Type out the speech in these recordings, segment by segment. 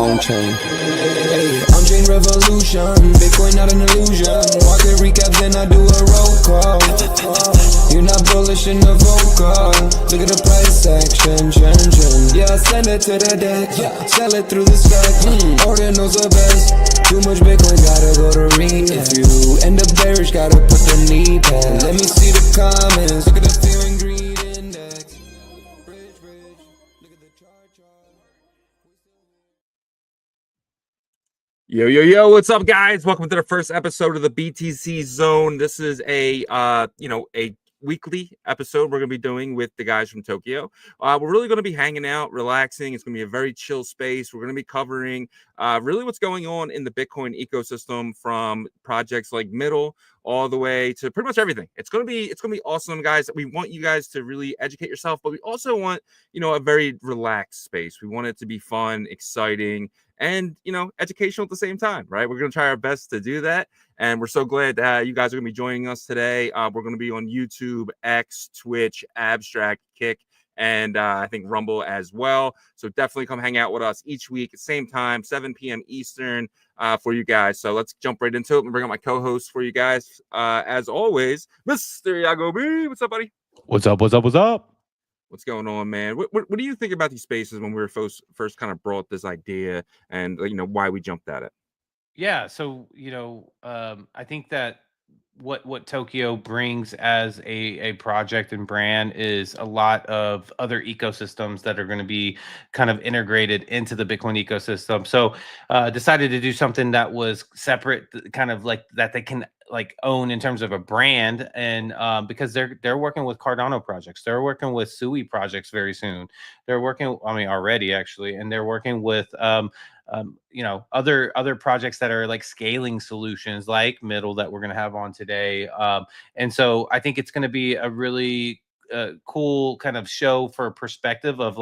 OnChain. OnChain Revolution, Bitcoin not an illusion. Market recaps and I do a roll call. You're not bullish in the vocal. Look at the price action, yeah, send it to the deck, sell it through the stack. Ordinals are best. Too much Bitcoin, gotta go to read. If you end up bearish, gotta put the knee pad. Let me see the comments. Look at the fear and greed index. Bridge, look at the chart. Yo, what's up, guys? Welcome to the first episode of the BTC Zone. This is a weekly episode we're going to be doing with the guys from Tokyo. We're really going to be hanging out, relaxing. It's going to be a very chill space. We're going to be covering really what's going on in the Bitcoin ecosystem, from projects like MIDL all the way to pretty much everything. It's going to be awesome, guys. We want you guys to really educate yourself, but we also want, a very relaxed space. We want it to be fun, exciting, and educational at the same time, right? We're going to try our best to do that, and we're so glad that you guys are going to be joining us today. We're going to be on YouTube, X, Twitch, Abstract, Kick, and I think Rumble as well. So definitely come hang out with us each week at the same time, 7 p.m. Eastern, for you guys. So let's jump right into it and bring up my co-host for you guys. As always, Mr. Yago B. What's up, buddy? What's up? What's going on, man? What do you think about these spaces when we were first kind of brought this idea, and why we jumped at it? Yeah, so I think that what Tokyo brings as a project and brand is a lot of other ecosystems that are going to be kind of integrated into the Bitcoin ecosystem. So decided to do something that was separate, kind of like that they can own in terms of a brand, and because they're working with Cardano projects, they're working with Sui projects very soon. They're working, already actually, and they're working with other projects that are like scaling solutions like MIDL that we're going to have on today. And so I think it's going to be a really cool kind of show for perspective of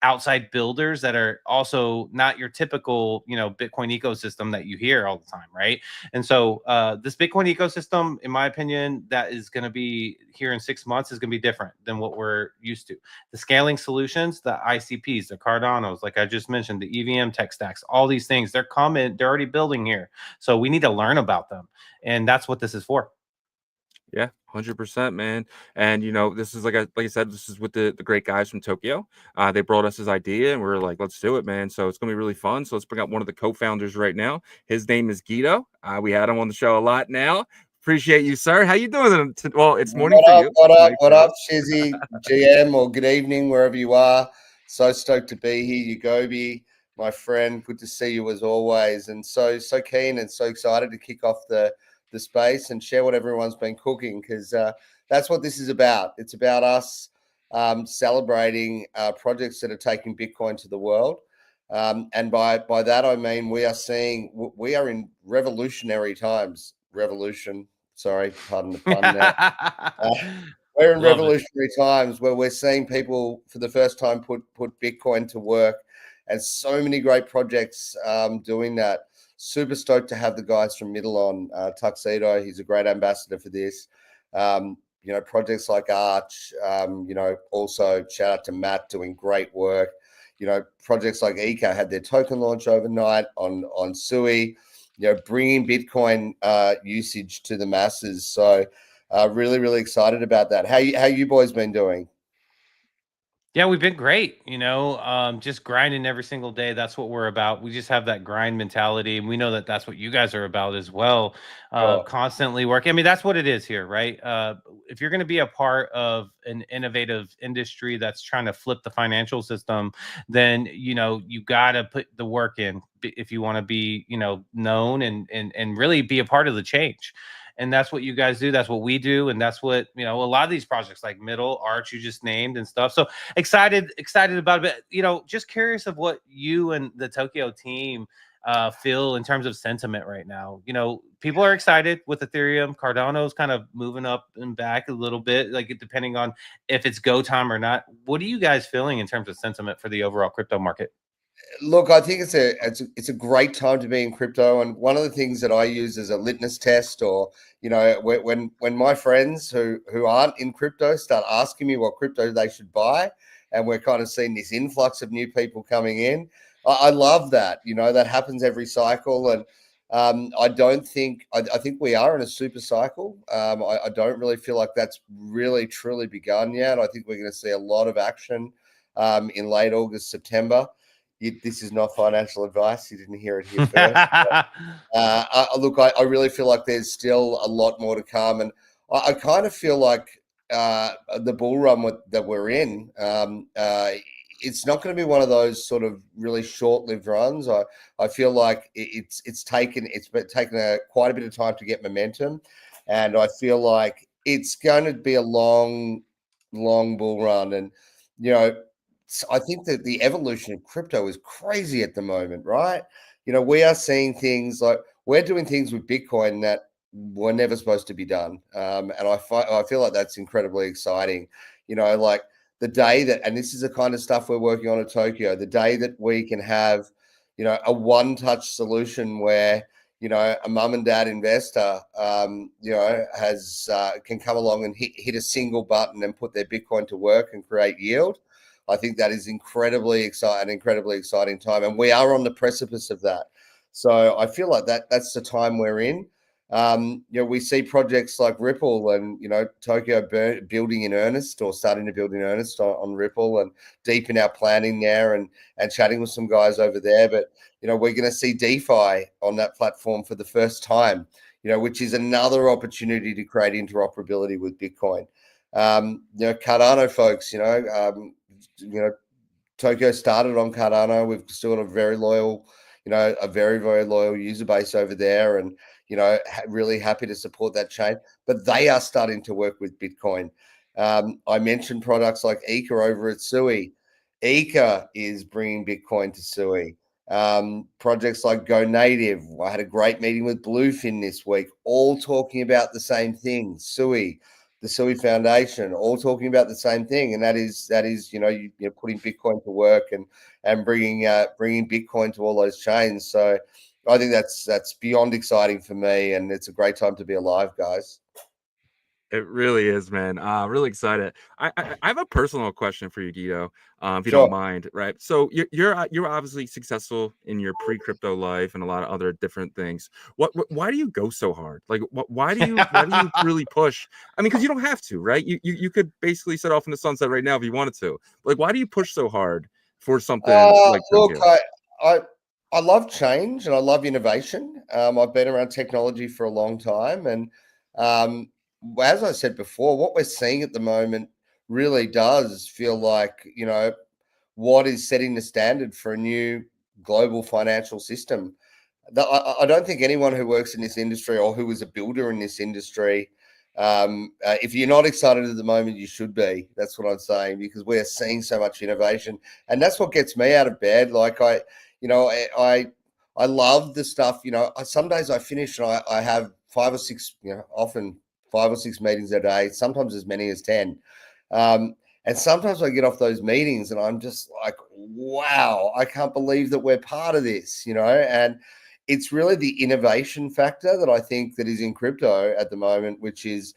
outside builders that are also not your typical, Bitcoin ecosystem that you hear all the time, right? And so this Bitcoin ecosystem, in my opinion, that is going to be here in 6 months is going to be different than what we're used to. The scaling solutions, the ICPs, the Cardanos, like I just mentioned, the EVM tech stacks, all these things, they're already building here. So we need to learn about them. And that's what this is for. Yeah, 100%, man. And this is like I said, this is with the great guys from Tokyo. They brought us this idea, and we're like, let's do it, man. So it's gonna be really fun. So let's bring out one of the co-founders right now. His name is Guido. We had him on the show a lot now. Appreciate you, sir. How you doing? Well, it's morning for you. What up, Shizzy, GM, or good evening, wherever you are. So stoked to be here, Yagobi, my friend. Good to see you as always, and so keen and so excited to kick off the space and share what everyone's been cooking, because that's what this is about. It's about us celebrating projects that are taking Bitcoin to the world. And by that, I mean, we are in revolutionary times. Sorry, pardon the pun there. We're in revolutionary times where we're seeing people for the first time put Bitcoin to work, and so many great projects doing that. Super stoked to have the guys from MIDL on. Tuxedo, he's a great ambassador for this. Projects like Arch, also shout out to Matt doing great work. Projects like Eco had their token launch overnight on Sui, bringing Bitcoin usage to the masses. So really, really excited about that. How you boys been doing? Yeah, we've been great, just grinding every single day. That's what we're about. We just have that grind mentality, and we know that that's what you guys are about as well. Constantly working. I mean, that's what it is here, right? If you're going to be a part of an innovative industry that's trying to flip the financial system, then, you got to put the work in if you want to be, known and really be a part of the change. And that's what you guys do. That's what we do. And that's what, a lot of these projects like MIDL, Arch, you just named and stuff. So excited about it. But, just curious of what you and the Tokyo team feel in terms of sentiment right now. People are excited with Ethereum. Cardano's kind of moving up and back a little bit, depending on if it's go time or not. What are you guys feeling in terms of sentiment for the overall crypto market? Look, I think it's a great time to be in crypto, and one of the things that I use as a litmus test, or when my friends who aren't in crypto start asking me what crypto they should buy, and we're kind of seeing this influx of new people coming in. I love that. That happens every cycle, and I think we are in a super cycle. I don't really feel like that's really truly begun yet. I think we're going to see a lot of action in late August, September. This is not financial advice. You didn't hear it here first. Look, I really feel like there's still a lot more to come, and I kind of feel like the bull run that we're in, it's not going to be one of those sort of really short-lived runs. I feel like it's taken quite a bit of time to get momentum, and I feel like it's going to be a long bull run. And I think that the evolution of crypto is crazy at the moment, right? We are seeing things like we're doing things with Bitcoin that were never supposed to be done, and I feel like that's incredibly exciting. Like the day that, and this is the kind of stuff we're working on at Tokyo, the day that we can have, a one-touch solution where, a mum and dad investor, can come along and hit a single button and put their Bitcoin to work and create yield. I think that is incredibly exciting time, and we are on the precipice of that. So I feel like that's the time we're in. We see projects like Ripple and Tokyo building in earnest, or starting to build in earnest on Ripple, and deep in our planning there, and chatting with some guys over there. But we're going to see DeFi on that platform for the first time, which is another opportunity to create interoperability with Bitcoin. Cardano folks, Tokyo started on Cardano. We've still got a very loyal, a very, very loyal user base over there, and really happy to support that chain. But they are starting to work with Bitcoin. I mentioned products like Eka over at Sui. Eka is bringing Bitcoin to Sui. Projects like Go Native. I had a great meeting with Bluefin this week, all talking about the same thing. Sui, the Sui Foundation, all talking about the same thing, and that is you're putting Bitcoin to work and bringing Bitcoin to all those chains. So I think that's beyond exciting for me, and it's a great time to be alive, guys. It really is, man. Really excited. I have a personal question for you, Guido, if you Sure. don't mind, right? So you're obviously successful in your pre-crypto life and a lot of other different things. Why do you go so hard? Like, why do you really push? I mean, because you don't have to, right? You could basically set off in the sunset right now if you wanted to. Like, why do you push so hard for something like Look, Tokyo? I love change and I love innovation. I've been around technology for a long time, and as I said before, what we're seeing at the moment really does feel like, what is setting the standard for a new global financial system. I don't think anyone who works in this industry or who is a builder in this industry, if you're not excited at the moment, you should be. That's what I'm saying, because we're seeing so much innovation, and that's what gets me out of bed. Like I love the stuff. Some days I finish and I have 5 or 6, often 5 or 6 meetings a day, sometimes as many as 10. And sometimes I get off those meetings and I'm just like, wow, I can't believe that we're part of this, and it's really the innovation factor that I think that is in crypto at the moment, which is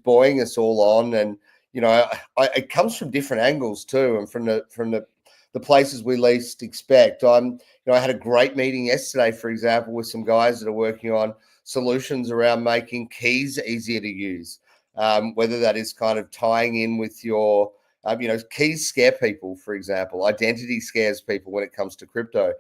buoying us all on. And, it comes from different angles too, and from the places we least expect. I had a great meeting yesterday, for example, with some guys that are working on solutions around making keys easier to use. Whether that is kind of tying in with your, keys scare people, for example, identity scares people when it comes to crypto.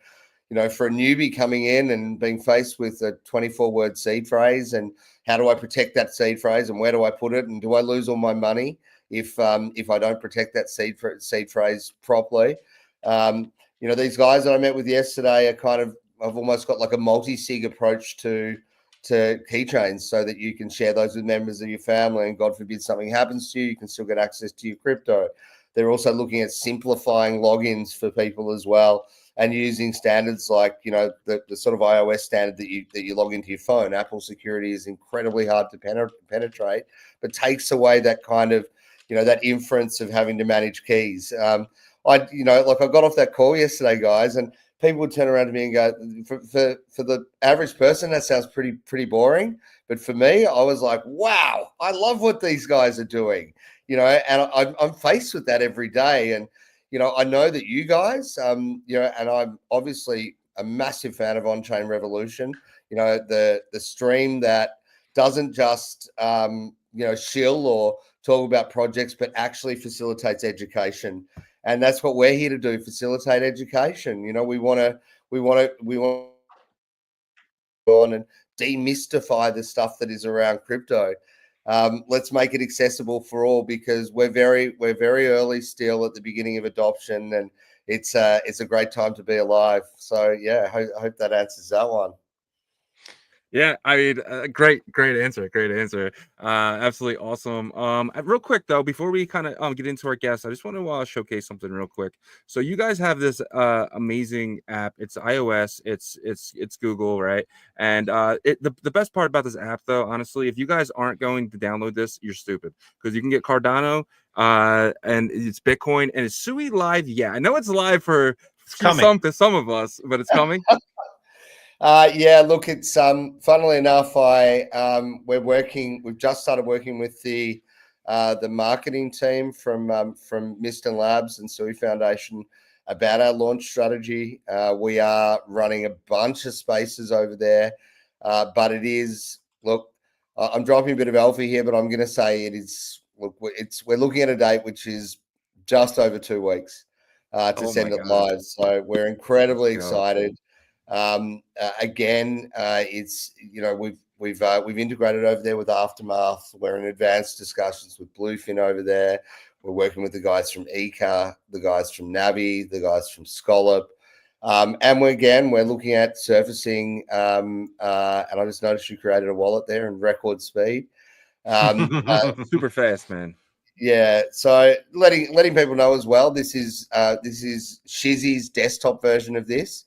For a newbie coming in and being faced with a 24-word seed phrase, and how do I protect that seed phrase, and where do I put it, and do I lose all my money if I don't protect that seed phrase properly? These guys that I met with yesterday I've almost got like a multi-sig approach to keychains, so that you can share those with members of your family, and God forbid something happens to you, you can still get access to your crypto. They're also looking at simplifying logins for people as well, and using standards like the sort of iOS standard that you log into your phone. Apple security is incredibly hard to penetrate, but takes away that kind of that inference of having to manage keys. I got off that call yesterday, guys, and people would turn around to me and go, for the average person, that sounds pretty boring. But for me, I was like, wow, I love what these guys are doing. you know, and I'm faced with that every day. And, you know, I know that you guys, you know, and I'm obviously a massive fan of OnChain Revolution, you know, the stream that doesn't just, you know, shill or talk about projects, but actually facilitates education. And that's what we're here to do, facilitate education. You know, we want on and demystify the stuff that is around crypto. Let's make it accessible for all, because we're very early still at the beginning of adoption, and it's a great time to be alive. So yeah, I hope that answers that one. Yeah, I mean, great answer, absolutely awesome. Real quick though, before we kind of get into our guests, I just want to showcase something real quick. So you guys have this amazing app. It's iOS, it's Google, right? And the best part about this app, though, honestly, if you guys aren't going to download this, you're stupid, because you can get Cardano, and it's Bitcoin, and it's Sui live. Yeah, I know it's live for some of us, but it's coming. Yeah, look, it's funnily enough, we've just started working with the marketing team from Miston Labs and Sui Foundation about our launch strategy. We are running a bunch of spaces over there, but it is, look, I'm dropping a bit of alpha here, but I'm going to say it is, look, we're looking at a date which is just over 2 weeks to send it live. So we're incredibly excited. Again, it's, you know, we've integrated over there with Aftermath. We're in advanced discussions with Bluefin over there. We're working with the guys from Eka, the guys from Navi, the guys from Scallop, and we're looking at surfacing. And I just noticed you created a wallet there in record speed. Super fast, man. Yeah, so letting people know as well. This is Shizzy's desktop version of this.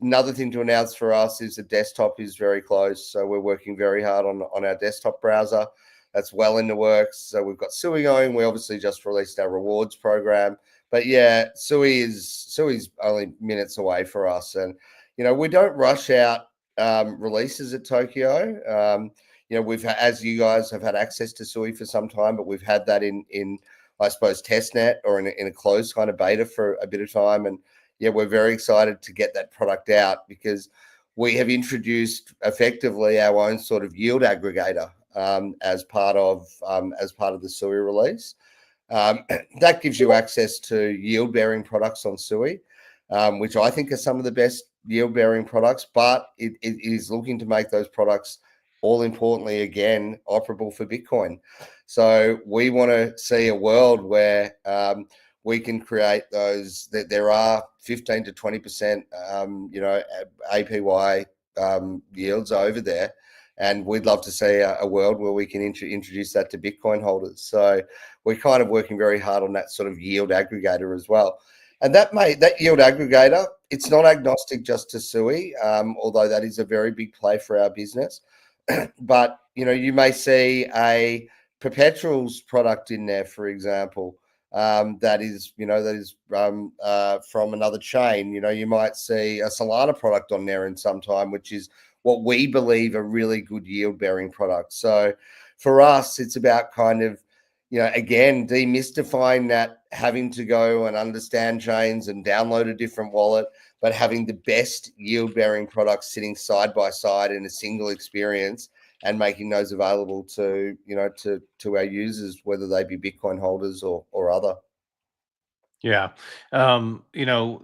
Another thing to announce for us is the desktop is very close, so we're working very hard on our desktop browser. That's well in the works. So we've got Sui going. We obviously just released our rewards program, but yeah, Sui's only minutes away for us, and you know, we don't rush out releases at Tokyo. You know, as you guys have had access to Sui for some time, but we've had that in I suppose testnet or in a closed kind of beta for a bit of time. And yeah, we're very excited to get that product out, because we have introduced effectively our own sort of yield aggregator as part of the Sui release. That gives you access to yield bearing products on Sui, which I think are some of the best yield bearing products, but it is looking to make those products, all importantly, again, operable for Bitcoin. So we want to see a world where we can create those, that there are 15 to 20%, you know, APY yields over there. And we'd love to see a world where we can introduce that to Bitcoin holders. So we're kind of working very hard on that sort of yield aggregator as well. And that yield aggregator, it's not agnostic just to Sui, although that is a very big play for our business. But, you know, you may see a perpetuals product in there, for example, that is from another chain. You know, you might see a Solana product on there in some time, which is what we believe are really good yield bearing products. So for us, it's about kind of, you know, again, demystifying that having to go and understand chains and download a different wallet, but having the best yield bearing products sitting side by side in a single experience, and making those available to, you know, to our users, whether they be Bitcoin holders or other. Yeah. You know,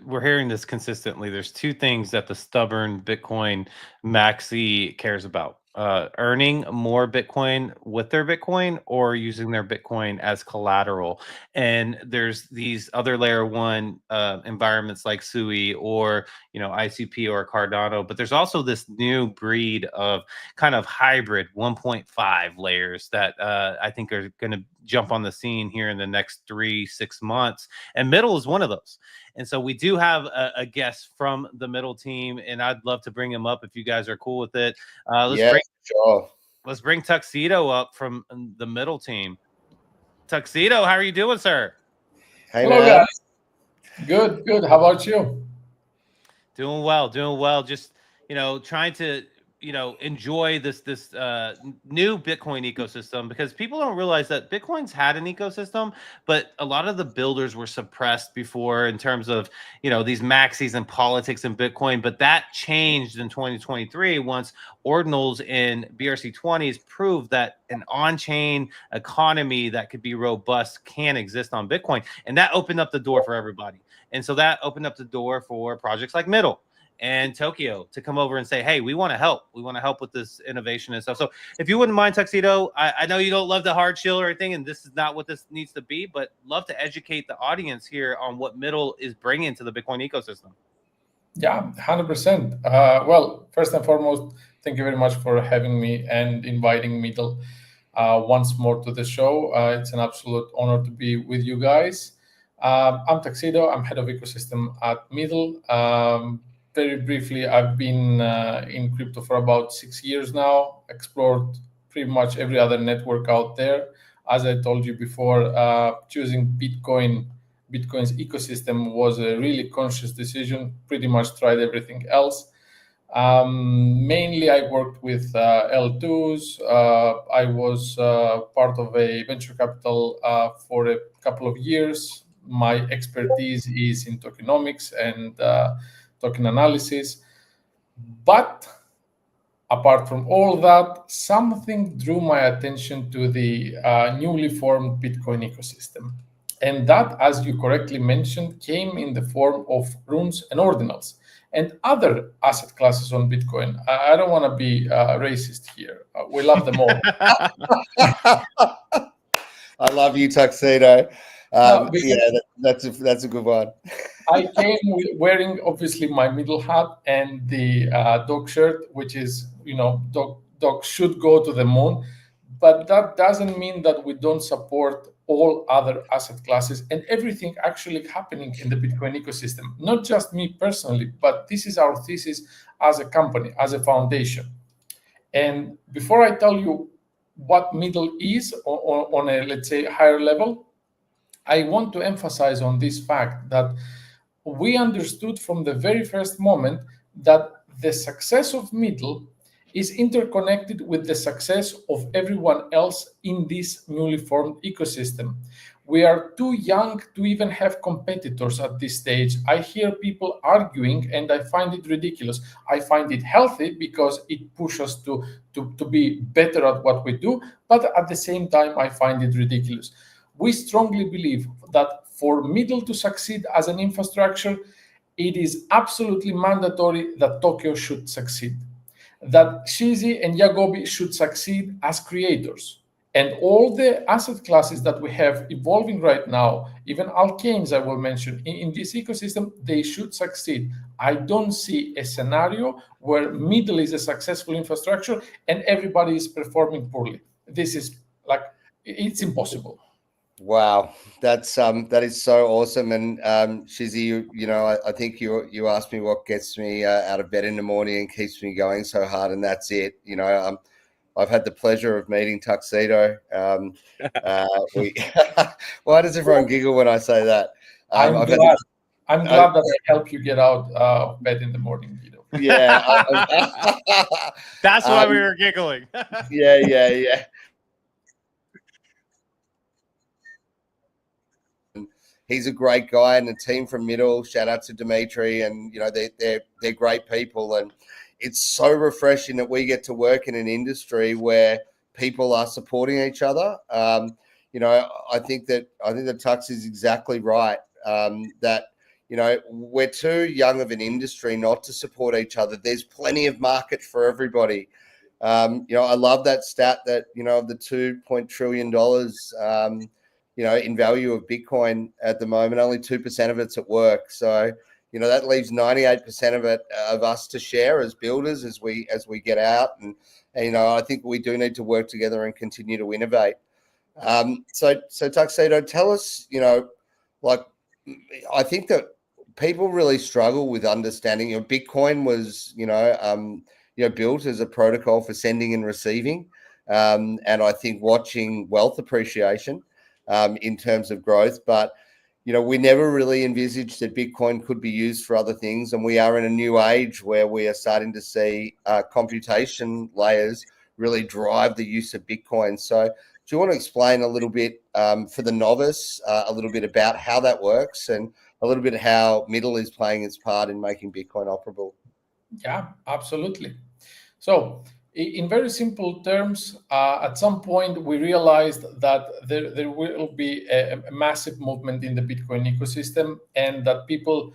we're hearing this consistently. There's two things that the stubborn Bitcoin maxi cares about. Earning more Bitcoin with their Bitcoin, or using their Bitcoin as collateral. And there's these other layer one environments like Sui or, you know, ICP or Cardano, but there's also this new breed of kind of hybrid 1.5 layers that I think are going to jump on the scene here in the next 3-6 months. And MIDL is one of those. And so we do have a guest from the MIDL team, and I'd love to bring him up if you guys are cool with it. Let's bring Tuxedo up from the MIDL team. Tuxedo, how are you doing, sir? Hey, hello, man. guys. Good. How about you? Doing well. Just, you know, trying to, enjoy this new Bitcoin ecosystem, because people don't realize that Bitcoin's had an ecosystem, but a lot of the builders were suppressed before in terms of these maxis and politics in Bitcoin. But that changed in 2023 once ordinals in BRC20s proved that an on-chain economy that could be robust can exist on Bitcoin, and that opened up the door for everybody. And so that opened up the door for projects like MIDL and Tokyo to come over and say, hey, we want to help. We want to help with this innovation and stuff. So if you wouldn't mind, Tuxedo, I know you don't love the hard chill or anything, and this is not what this needs to be, but love to educate the audience here on what MIDL is bringing to the Bitcoin ecosystem. Yeah, 100%. Well, first and foremost, thank you very much for having me and inviting MIDL once more to the show. It's an absolute honor to be with you guys. I'm Tuxedo. I'm head of ecosystem at MIDL. Very briefly, I've been in crypto for about 6 years now, explored pretty much every other network out there. As I told you before, choosing Bitcoin's ecosystem was a really conscious decision. Pretty much tried everything else. Mainly, I worked with L2s. I was part of a venture capital for a couple of years. My expertise is in tokenomics and token analysis. But apart from all that, something drew my attention to the newly formed Bitcoin ecosystem. And that, as you correctly mentioned, came in the form of runes and ordinals and other asset classes on Bitcoin. I don't want to be racist here. We love them all. I love you, Tuxedo. No, that's a good one. I came wearing obviously my MIDL hat and the dog shirt, which is, dog should go to the moon. But that doesn't mean that we don't support all other asset classes and everything actually happening in the Bitcoin ecosystem. Not just me personally, but this is our thesis as a company, as a foundation. And before I tell you what MIDL is on a, let's say, higher level, I want to emphasize on this fact that we understood from the very first moment that the success of MIDL is interconnected with the success of everyone else in this newly formed ecosystem. We are too young to even have competitors at this stage. I hear people arguing, and I find it ridiculous. I find it healthy because it pushes us to be better at what we do, but at the same time, I find it ridiculous. We strongly believe that for MIDL to succeed as an infrastructure, it is absolutely mandatory that Tokyo should succeed, that Shizi and Yagobi should succeed as creators. And all the asset classes that we have evolving right now, even alkanes I will mention, in this ecosystem, they should succeed. I don't see a scenario where MIDL is a successful infrastructure and everybody is performing poorly. This is it's impossible. Wow, that is so awesome. And Shizzy, I think you asked me what gets me out of bed in the morning and keeps me going so hard, and that's it. I've had the pleasure of meeting Tuxedo. Why does everyone giggle when I say that? I'm glad that I help you get out of bed in the morning. Yeah, that's why we were giggling. Yeah. He's a great guy, and the team from MIDL. Shout out to Dimitri, and they're great people, and it's so refreshing that we get to work in an industry where people are supporting each other. I think that Tux is exactly right. That we're too young of an industry not to support each other. There's plenty of market for everybody. I love that stat that of the $2 trillion. In value of Bitcoin at the moment, only 2% of it's at work. So, that leaves 98% of it of us to share as builders as we get out. And I think we do need to work together and continue to innovate. So Tuxedo, tell us, I think that people really struggle with understanding, Bitcoin was, built as a protocol for sending and receiving. And I think watching wealth appreciation, in terms of growth, but we never really envisaged that Bitcoin could be used for other things. And we are in a new age where we are starting to see computation layers really drive the use of Bitcoin. So do you want to explain a little bit for the novice, a little bit about how that works and a little bit how MIDL is playing its part in making Bitcoin operable? Yeah, absolutely. So in very simple terms, at some point we realized that there will be a massive movement in the Bitcoin ecosystem, and that people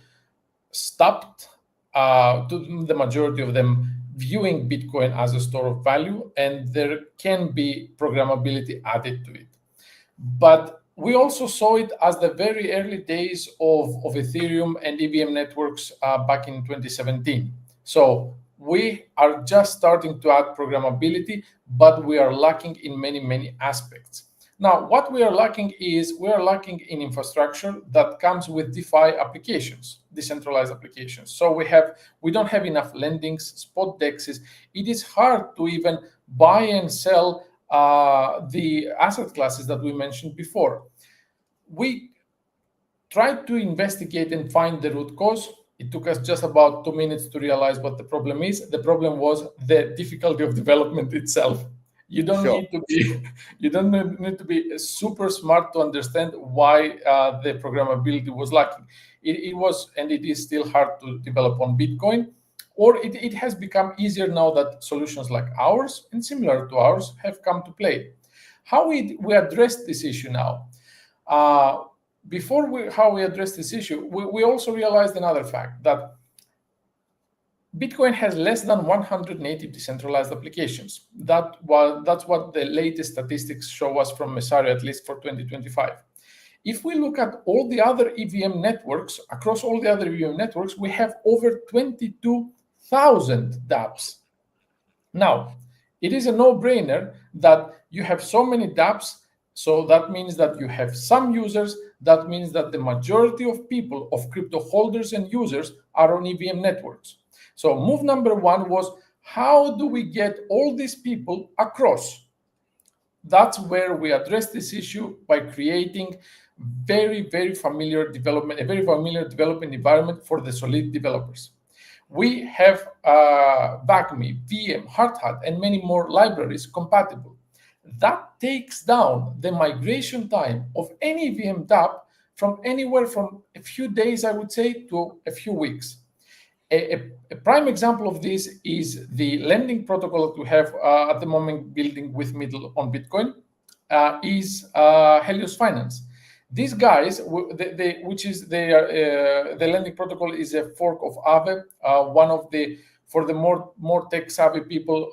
stopped, to the majority of them, viewing Bitcoin as a store of value, and there can be programmability added to it. But we also saw it as the very early days of Ethereum and EVM networks back in 2017. So we are just starting to add programmability, but we are lacking in many, many aspects. Now, what we are lacking is in infrastructure that comes with DeFi applications, decentralized applications. So we don't have enough lendings, spot dexes. It is hard to even buy and sell the asset classes that we mentioned before. We tried to investigate and find the root cause. It took us just about 2 minutes to realize what the problem is. The problem was the difficulty of development itself. You don't need to be super smart to understand why the programmability was lacking. It was, and it is still hard to develop on Bitcoin, or it has become easier now that solutions like ours and similar to ours have come to play. How we address this issue now? How we address this issue, we also realized another fact, that Bitcoin has less than 100 native decentralized applications. That's what the latest statistics show us from Messari, at least for 2025. If we look at all the other EVM networks, across all the other EVM networks, we have over 22,000 dApps. Now, it is a no-brainer that you have so many dApps, so that means that you have some users. That means that the majority of people, of crypto holders and users, are on EVM networks. So move number one was, how do we get all these people across? That's where we address this issue by creating a very familiar development environment for the Solid developers. We have VACME, VM, Hardhat, and many more libraries compatible. That takes down the migration time of any VM dApp from anywhere from a few days, I would say, to a few weeks. A prime example of this is the lending protocol that we have at the moment building with MIDL on Bitcoin, is Helios Finance. These guys, the lending protocol is a fork of Aave, for the more tech savvy people,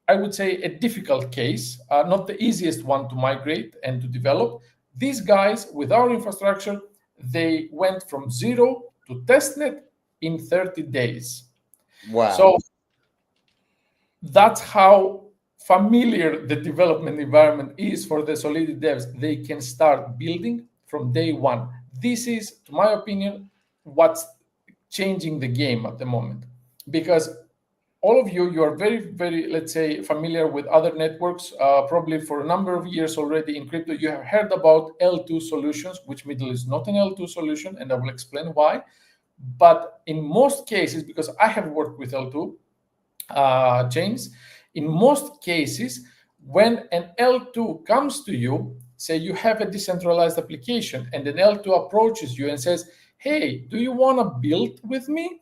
I would say a difficult case, not the easiest one to migrate and to develop. These guys, with our infrastructure, they went from 0 to testnet in 30 days. Wow. So that's how familiar the development environment is for the Solidity devs. They can start building from day one. This is, to my opinion, what's changing the game at the moment. Because all of you are very, let's say, familiar with other networks. Probably for a number of years already in crypto, you have heard about L2 solutions, which MIDL is not an L2 solution, and I will explain why. But in most cases, because I have worked with L2 chains, in most cases, when an L2 comes to you, say you have a decentralized application, and an L2 approaches you and says, hey, do you want to build with me?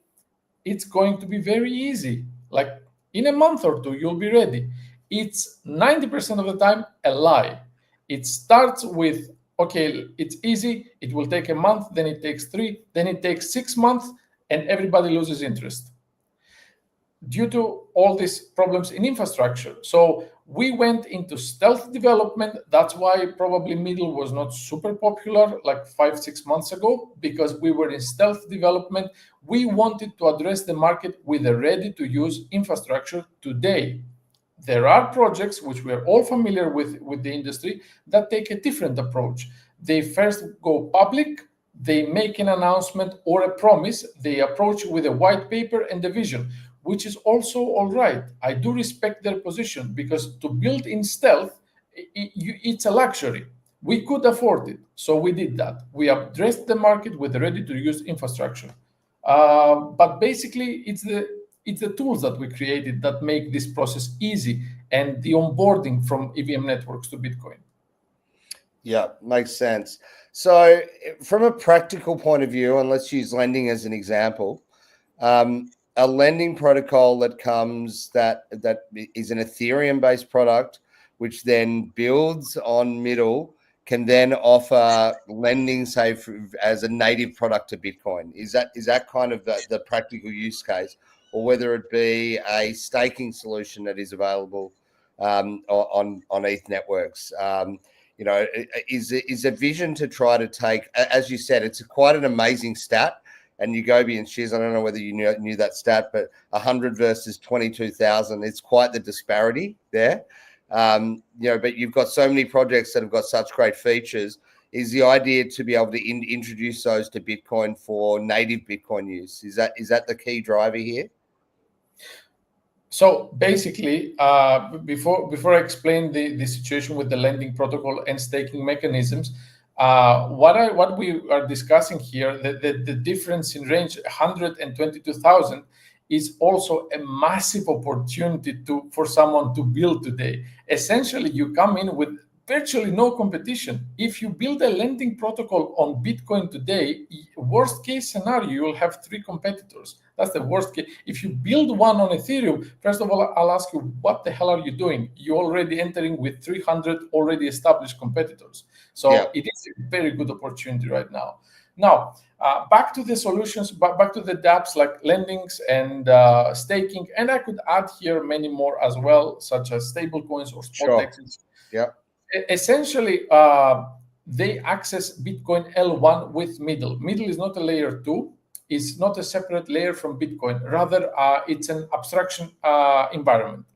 It's going to be very easy. Like in a month or two, you'll be ready. It's 90% of the time a lie. It starts with, okay, it's easy. It will take a month, then it takes 3, then it takes 6 months, and everybody loses interest due to all these problems in infrastructure. So we went into stealth development. That's why probably MIDL was not super popular like 5-6 months ago, because we were in stealth development. We wanted to address the market with a ready-to-use infrastructure today. There are projects, which we are all familiar with the industry, that take a different approach. They first go public, they make an announcement or a promise, they approach with a white paper and a vision, which is also all right. I do respect their position, because to build in stealth, it's a luxury. We could afford it, so we did that. We addressed the market with ready-to-use infrastructure. But basically, it's the tools that we created that make this process easy and the onboarding from EVM networks to Bitcoin. Yeah, makes sense. So from a practical point of view, and let's use lending as an example, a lending protocol that is an Ethereum-based product, which then builds on MIDL, can then offer lending, say, as a native product to Bitcoin. Is that kind of the practical use case, or whether it be a staking solution that is available on ETH networks? Is a vision to try to take, as you said, it's quite an amazing stat. And Ugobi and Shiz, I don't know whether you knew that stat, but 100 versus 22,000, it's quite the disparity there. But you've got so many projects that have got such great features. Is the idea to be able to introduce those to Bitcoin for native Bitcoin use? Is that the key driver here? So basically, before I explain the situation with the lending protocol and staking mechanisms, what we are discussing here, the difference in range 122,000 is also a massive opportunity for someone to build today. Essentially, you come in with virtually no competition. If you build a lending protocol on Bitcoin today, worst case scenario, you will have 3 competitors. That's the worst case. If you build one on Ethereum, first of all, I'll ask you, what the hell are you doing? You're already entering with 300 already established competitors. So yeah, it is a very good opportunity right now. Now, back to the solutions, back to the dApps like lendings and staking. And I could add here many more as well, such as stablecoins or spot exchanges. Yeah. Essentially, they access Bitcoin L1 with MIDL. MIDL is not a layer 2. It's not a separate layer from Bitcoin. Rather, it's an abstraction environment.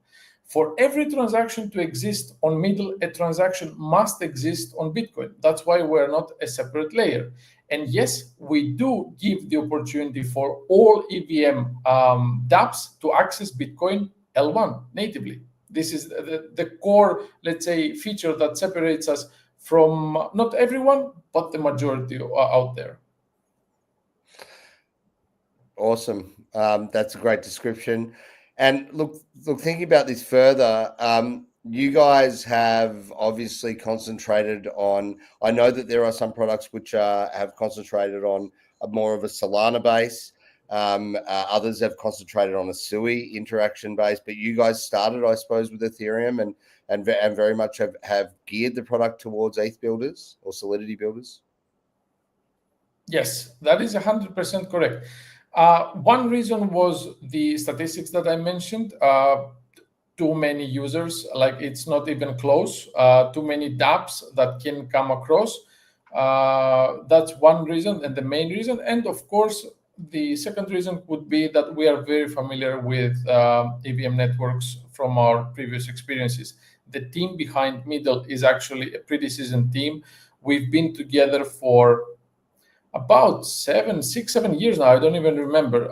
For every transaction to exist on MIDL, a transaction must exist on Bitcoin. That's why we're not a separate layer. And yes, we do give the opportunity for all EVM dApps to access Bitcoin L1 natively. This is the core, let's say, feature that separates us from not everyone, but the majority out there. Awesome. That's a great description. And look, thinking about this further, you guys have obviously concentrated on, I know that there are some products which have concentrated on more of a Solana base. Others have concentrated on a SUI interaction base, but you guys started, I suppose, with Ethereum and very much have geared the product towards ETH builders or Solidity builders. Yes, that is 100% correct. One reason was the statistics that I mentioned. Too many users, like it's not even close. Too many dApps that can come across. That's one reason, and the main reason. And of course, the second reason would be that we are very familiar with EVM networks from our previous experiences. The team behind MIDL is actually a pretty seasoned team. We've been together for about 7 years now. I don't even remember.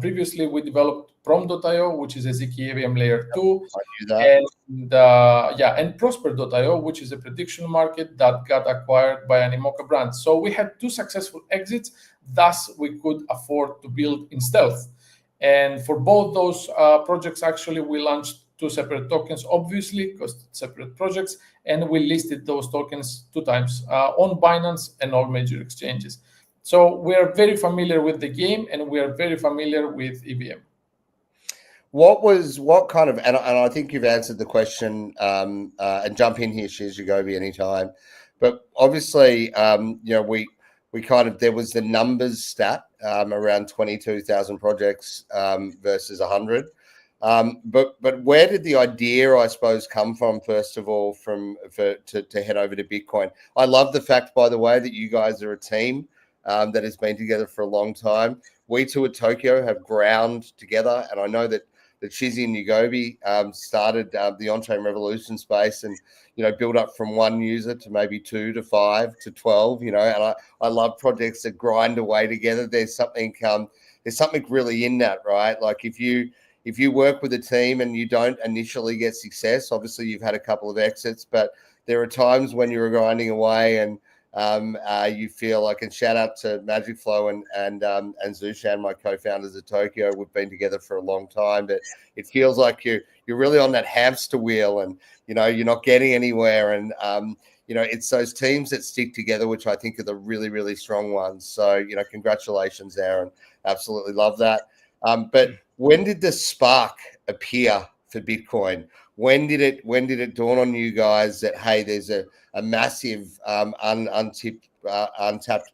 Previously, we developed Prom.io, which is a ZK EVM layer 2. And Prosper.io, which is a prediction market that got acquired by an Animoca brand. So we had 2 successful exits. Thus, we could afford to build in stealth. And for both those projects, actually, we launched 2 separate tokens, obviously, because separate projects, and we listed those tokens 2 times on Binance and all major exchanges. So we are very familiar with the game, and we are very familiar with EVM. What kind of, and I think you've answered the question, and jump in here, Shiz, Ugobi, anytime. But obviously, we kind of, there was the numbers stat around 22,000 projects versus 100. But where did the idea, I suppose, come from, first of all, to head over to Bitcoin? I love the fact, by the way, that you guys are a team that has been together for a long time. We too at Tokyo have ground together, and I know that Shizzy and Ugobi started the OnChain Revolution space and, build up from 1 user to maybe 2 to 5 to 12, and I love projects that grind away together. There's something really in that, right? Like if you work with a team and you don't initially get success, obviously you've had a couple of exits, but there are times when you're grinding away and you feel like, and shout out to Magic Flow and Zushan, my co-founders at Tokyo. We've been together for a long time, but it feels like you're really on that hamster wheel, and you're not getting anywhere. And it's those teams that stick together, which I think are the really, really strong ones. So congratulations, Aaron. Absolutely love that. But when did the spark appear for Bitcoin? When did it dawn on you guys that, hey, there's a massive untapped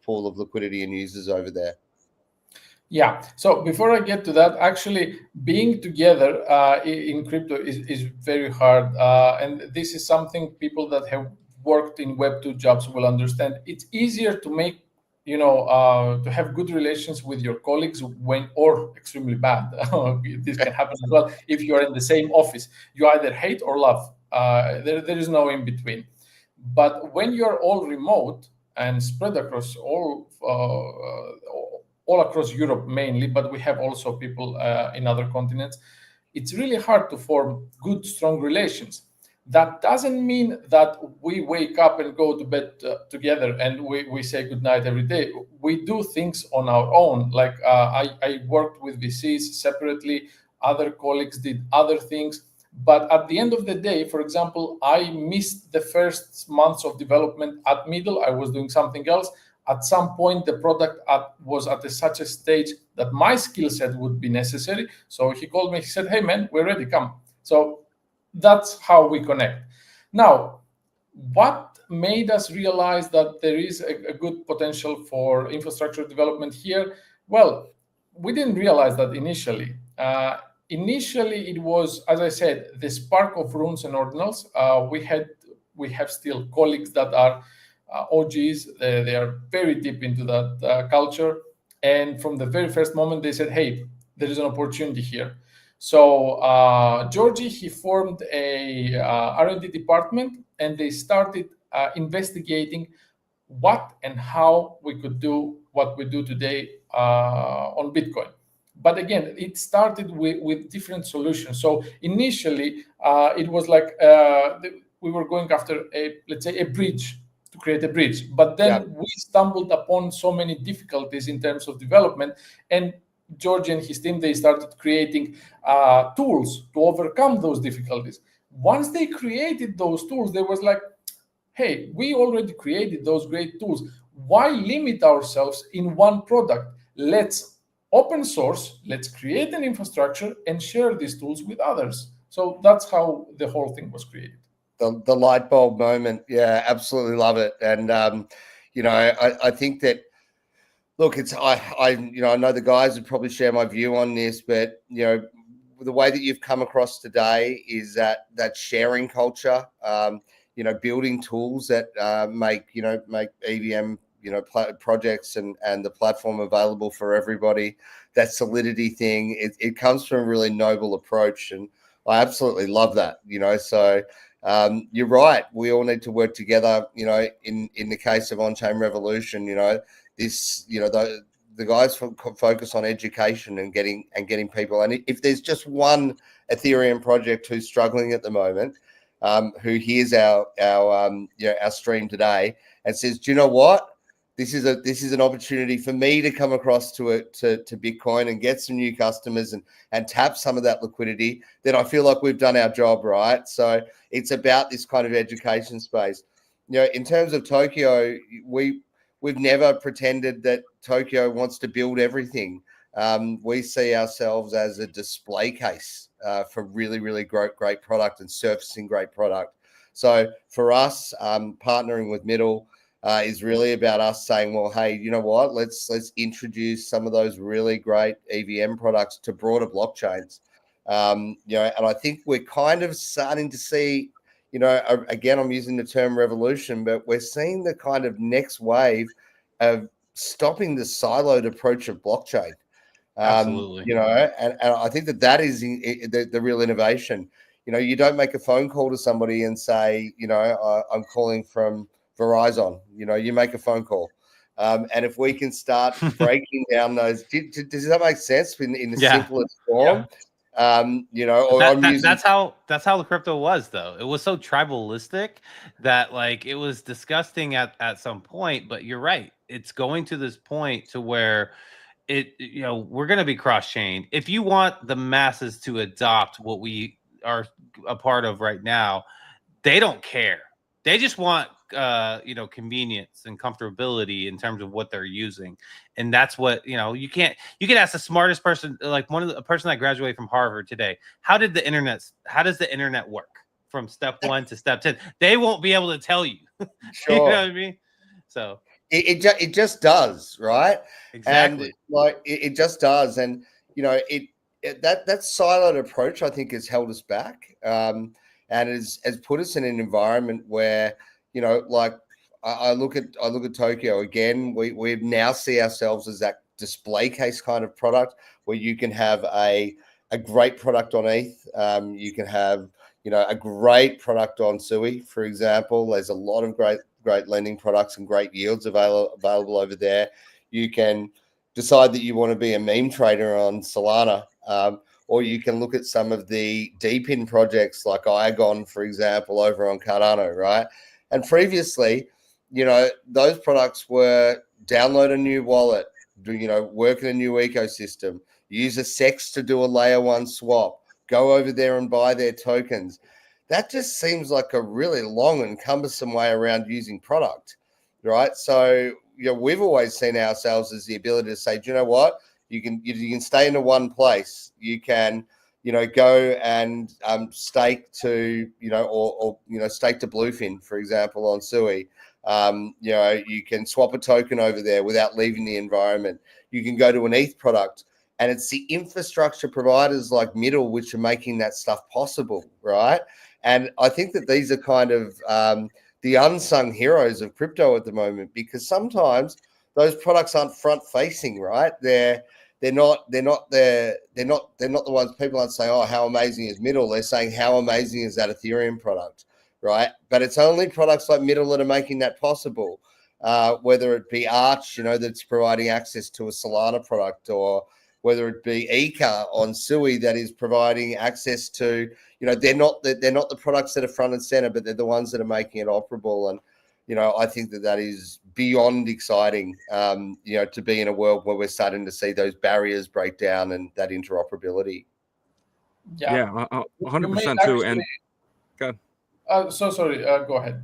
pool of liquidity and users over there? Yeah. So before I get to that, actually being together in crypto is very hard. And this is something people that have worked in Web2 jobs will understand. It's easier to make, to have good relations with your colleagues or extremely bad. This can happen as well. If you are in the same office, you either hate or love. There is no in between. But when you're all remote and spread across all across Europe mainly, but we have also people in other continents, it's really hard to form good, strong relations. That doesn't mean that we wake up and go to bed together and we say goodnight every day. We do things on our own. Like I worked with VCs separately, other colleagues did other things. But at the end of the day, for example, I missed the first months of development at MIDL. I was doing something else. At some point, the product was at such a stage that my skill set would be necessary. So he called me, he said, hey, man, we're ready, come. So that's how we connect. Now, what made us realize that there is a good potential for infrastructure development here? Well, we didn't realize that initially. Initially, it was, as I said, the spark of runes and ordinals. We have still colleagues that are OGs. They are very deep into that culture. And from the very first moment, they said, hey, there is an opportunity here. So Georgie, he formed a R&D department, and they started investigating what and how we could do what we do today on Bitcoin. But again, it started with different solutions. So initially, it was like we were going after let's say a bridge, to create a bridge. But then we stumbled upon so many difficulties in terms of development, and George and his team, they started creating tools to overcome those difficulties. Once they created those tools, there was like, hey, we already created those great tools. Why limit ourselves in one product? Let's open source, let's create an infrastructure and share these tools with others. So that's how the whole thing was created. The light bulb moment. Yeah, absolutely love it. And, I think that, look, it's I know the guys would probably share my view on this, but the way that you've come across today is that sharing culture, building tools that make EVM projects and the platform available for everybody. That solidity thing, it comes from a really noble approach, and I absolutely love that. So you're right. We all need to work together. In the case of OnChain Revolution, the guys focus on education and getting people. And if there's just one Ethereum project who's struggling at the moment, who hears our stream today and says, do you know what? This is an opportunity for me to come across to Bitcoin and get some new customers and tap some of that liquidity, then I feel like we've done our job, right? So it's about this kind of education space. In terms of Tokyo, we've never pretended that Tokyo wants to build everything. We see ourselves as a display case for really, really great product and surfacing great product. So for us, partnering with MIDL is really about us saying, well, hey, you know what? Let's introduce some of those really great EVM products to broader blockchains. And I think we're kind of starting to see, again, I'm using the term revolution, but we're seeing the kind of next wave of stopping the siloed approach of blockchain. Absolutely. And I think that is the real innovation. You don't make a phone call to somebody and say, I'm calling from Verizon. You make a phone call. And if we can start breaking down those, does that make sense in the simplest form? You know, or I'm using. That's how the crypto was, though. It was so tribalistic that like it was disgusting at some point. But you're right; it's going to this point to where we're going to be cross-chained. If you want the masses to adopt what we are a part of right now, they don't care. They just want convenience and comfortability in terms of what they're using, and that's what you can ask the smartest person, like a person that graduated from Harvard today, how does the internet work from step 1 to step 10? They won't be able to tell you. Sure. You know what I mean? So it just does, right? exactly. And like it just does, and that siloed approach, I think, has held us back, and has put us in an environment where like I look at Tokyo again. We now see ourselves as that display case kind of product where you can have a great product on ETH. You can have a great product on Sui, for example. There's a lot of great lending products and great yields available over there. You can decide that you want to be a meme trader on Solana, or you can look at some of the deep in projects like Iagon, for example, over on Cardano, right? And previously, those products were download a new wallet, work in a new ecosystem, use a SEX to do a layer 1 swap, go over there and buy their tokens. That just seems like a really long and cumbersome way around using product, right? So, we've always seen ourselves as the ability to say, do you know what? You can stay in one place. You can, go and stake to, or stake to Bluefin, for example, on Sui. You can swap a token over there without leaving the environment. You can go to an ETH product, and it's the infrastructure providers like MIDL which are making that stuff possible, right? And I think that these are kind of the unsung heroes of crypto at the moment, because sometimes those products aren't front facing, right? They're not the ones people aren't saying, oh, how amazing is MIDL? They're saying, how amazing is that Ethereum product, right? But it's only products like MIDL that are making that possible. Whether it be Arch, that's providing access to a Solana product, or whether it be Eka on Sui that is providing access to, they're not the products that are front and center, but they're the ones that are making it operable. And I think that is beyond exciting, to be in a world where we're starting to see those barriers break down and that interoperability. Yeah, 100% too. And go ahead. So sorry, go ahead.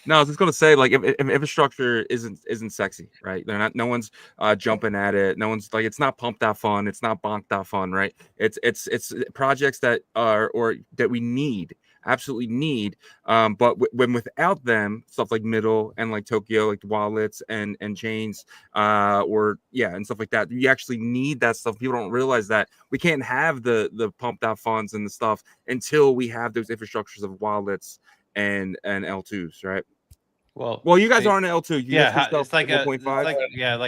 No, I was just gonna say, like, if infrastructure isn't sexy, right? No one's jumping at it. No one's like, it's not pump that fun. It's not bonk that fun, right? It's projects that are, or that we absolutely need. But when without them, stuff like MIDL and like Tokyo, like the wallets and chains, and stuff like that, you actually need that stuff. People don't realize that we can't have the pumped out funds and the stuff until we have those infrastructures of wallets and L2s, right? Well, you guys are on L2. It's like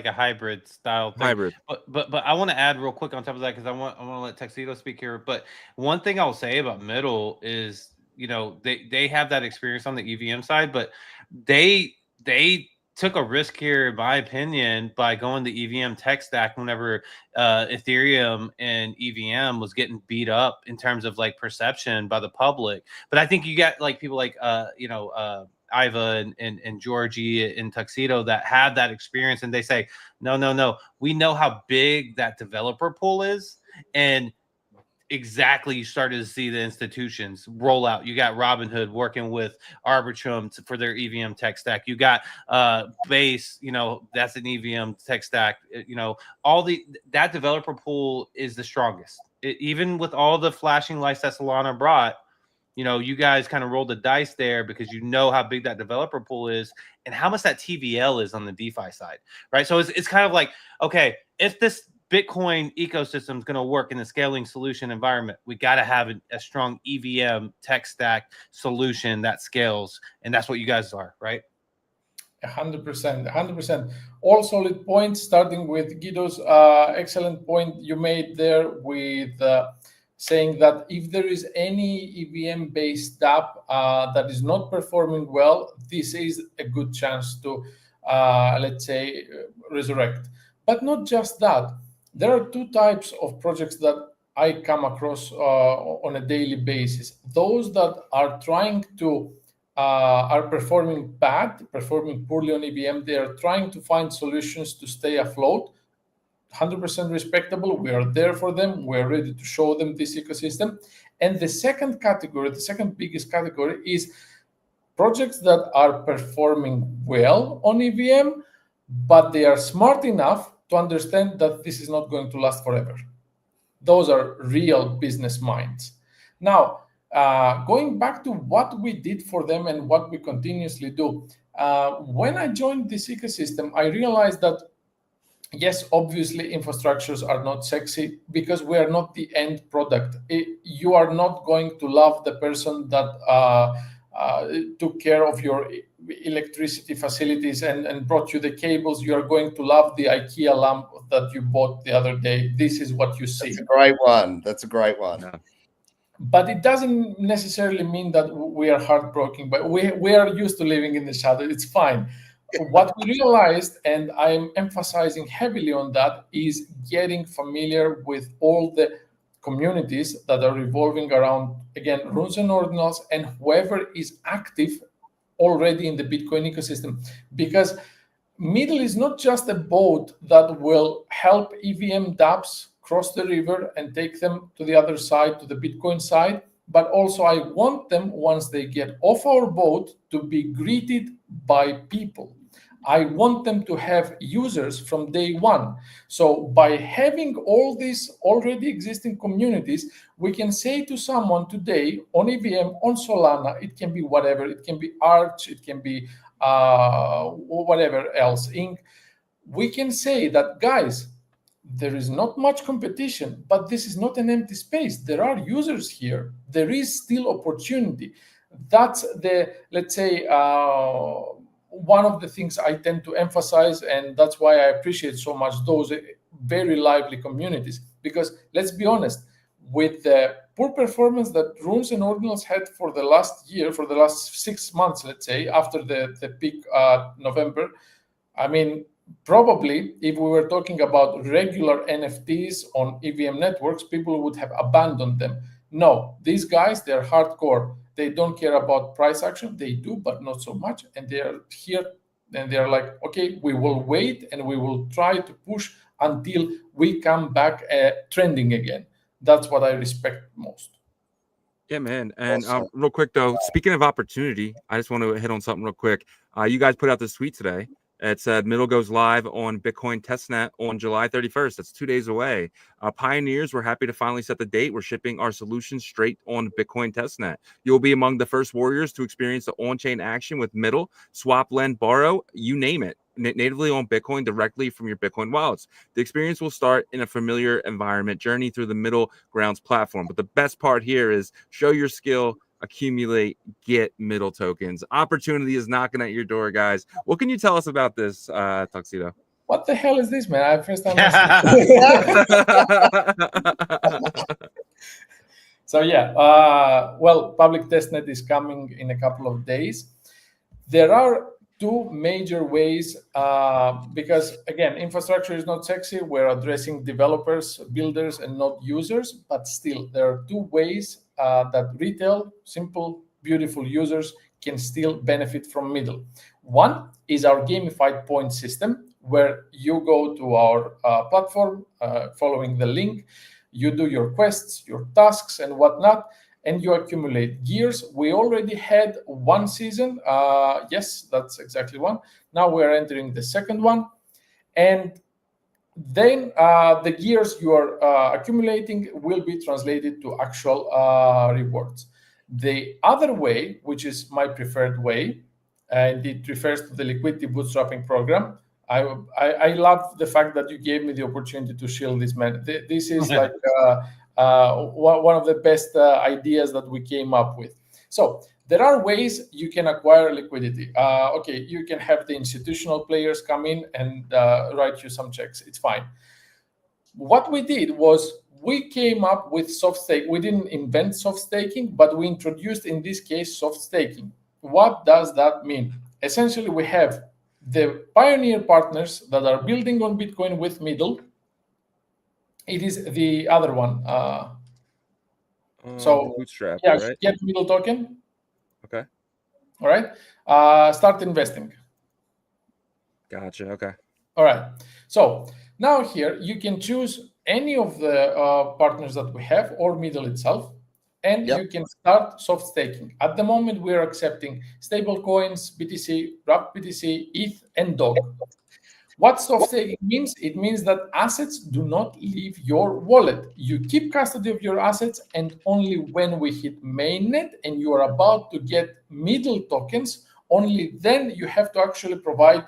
a hybrid style thing. Hybrid. But I want to add real quick on top of that, because I want to let Tuxedo speak here. But one thing I'll say about MIDL is, they have that experience on the EVM side, but they took a risk here, in my opinion, by going the EVM tech stack whenever Ethereum and EVM was getting beat up in terms of like perception by the public. But I think you got like people like Iva and Georgie and Tuxedo that have that experience, and they say, no, we know how big that developer pool is, and exactly, you started to see the institutions roll out. You got Robinhood working with Arbitrum for their EVM tech stack. You got Base, that's an EVM tech stack. That developer pool is the strongest. Even with all the flashing lights that Solana brought, you guys kind of rolled the dice there, because how big that developer pool is and how much that TVL is on the DeFi side, right? So it's kind of like, okay, if this Bitcoin ecosystem is going to work in the scaling solution environment, we got to have a strong EVM tech stack solution that scales, and that's what you guys are, right? 100%. All solid points, starting with Guido's excellent point you made there with saying that if there is any EVM-based app that is not performing well, this is a good chance to, let's say, resurrect. But not just that. There are two types of projects that I come across on a daily basis. Those that are trying to are performing poorly on EVM, they are trying to find solutions to stay afloat. 100% respectable. We are there for them. We are ready to show them this ecosystem. And the second category, the second biggest category, is projects that are performing well on EVM, but they are smart enough to understand that this is not going to last forever. Those are real business minds. Now, going back to what we did for them and what we continuously do, when I joined this ecosystem, I realized that, yes, obviously infrastructures are not sexy because we are not the end product. You are not going to love the person that took care of your electricity facilities and brought you the cables. You are going to love the IKEA lamp that you bought the other day. This is what you see. That's a great one. That's a great one. Yeah. But it doesn't necessarily mean that we are heartbroken, but we are used to living in the shadow. It's fine. What we realized, and I'm emphasizing heavily on that, is getting familiar with all the communities that are revolving around, again, runes and ordinals, and whoever is active already in the Bitcoin ecosystem. Because MIDL is not just a boat that will help EVM dApps cross the river and take them to the other side, to the Bitcoin side, but also I want them, once they get off our boat, to be greeted by people. I want them to have users from day one. So by having all these already existing communities, we can say to someone today on EVM, on Solana, it can be whatever, it can be Arch, it can be whatever else, Inc. We can say that, guys, there is not much competition, but this is not an empty space. There are users here. There is still opportunity. That's the, let's say, one of the things I tend to emphasize, and that's why I appreciate so much those very lively communities. Because let's be honest, with the poor performance that runes and ordinals had for the last year, for the last 6 months, let's say, after the peak November, I mean, probably if we were talking about regular NFTs on EVM networks, people would have abandoned them. No, these guys, they're hardcore. They don't care about price action. They do, but not so much. And they are here and they're like, okay, we will wait and we will try to push until we come back trending again. That's what I respect most. Yeah, man. And real quick, though, speaking of opportunity, I just want to hit on something real quick. You guys put out this tweet today. It said MIDL goes live on Bitcoin testnet on July 31st. That's 2 days away. Pioneers, we're happy to finally set the date. We're shipping our solution straight on Bitcoin testnet. You'll be among the first warriors to experience the on-chain action with MIDL, swap, lend, borrow, you name it, natively on Bitcoin directly from your Bitcoin wallets. The experience will start in a familiar environment, journey through the Middle Grounds platform. But the best part here is show your skill, accumulate, get MIDL tokens. Opportunity is knocking at your door, guys. What can you tell us about this, Tuxedo? What the hell is this, man? I first time. So yeah, well, public testnet is coming in a couple of days. There are two major ways, because again, infrastructure is not sexy. We're addressing developers, builders, and not users, but still there are two ways that retail, simple, beautiful users can still benefit from MIDL. One is our gamified point system, where you go to our platform, following the link, you do your quests, your tasks, and whatnot, and you accumulate gears. We already had one season. Yes, that's exactly one. Now we're entering the second one. And then the gears you are accumulating will be translated to actual rewards. The other way, which is my preferred way, and it refers to the liquidity bootstrapping program. I love the fact that you gave me the opportunity to shield this, man. This is like one of the best ideas that we came up with. So there are ways you can acquire liquidity. Okay, you can have the institutional players come in and write you some checks. It's fine. What we did was we came up with soft stake. We didn't invent soft staking, but we introduced, in this case, soft staking. What does that mean? Essentially, we have the pioneer partners that are building on Bitcoin with MIDL, It is the other one. The So bootstrap, yeah, right? get middle token. Okay. All right. Start investing. Gotcha. Okay. All right. So now here you can choose any of the partners that we have or middle itself, and Yep. you can start soft staking. At the moment, we are accepting stable coins, BTC, wrapped BTC, ETH, and DOG. What soft staking means? It means that assets do not leave your wallet. You keep custody of your assets, and only when we hit mainnet and you are about to get middle tokens, only then you have to actually provide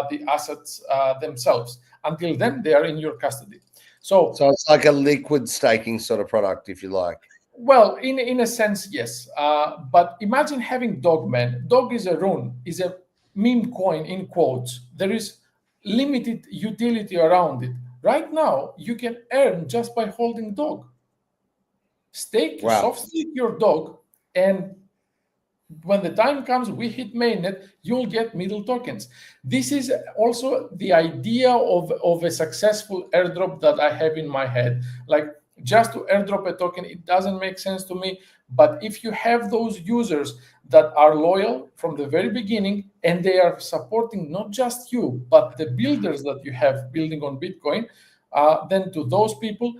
the assets themselves. Until then, they are in your custody. So it's like a liquid staking sort of product, if you like. well, in a sense, yes. But imagine having Dogman. Dog is a rune, is a meme coin in quotes. There is limited utility around it. Right now, you can earn just by holding Dog. Wow. Soft stake your Dog, and when the time comes, we hit mainnet, you'll get middle tokens. This is also the idea of a successful airdrop that I have in my head. Like, just to airdrop a token, it doesn't make sense to me. But if you have those users that are loyal from the very beginning, and they are supporting not just you, but the builders that you have building on Bitcoin, then to those people,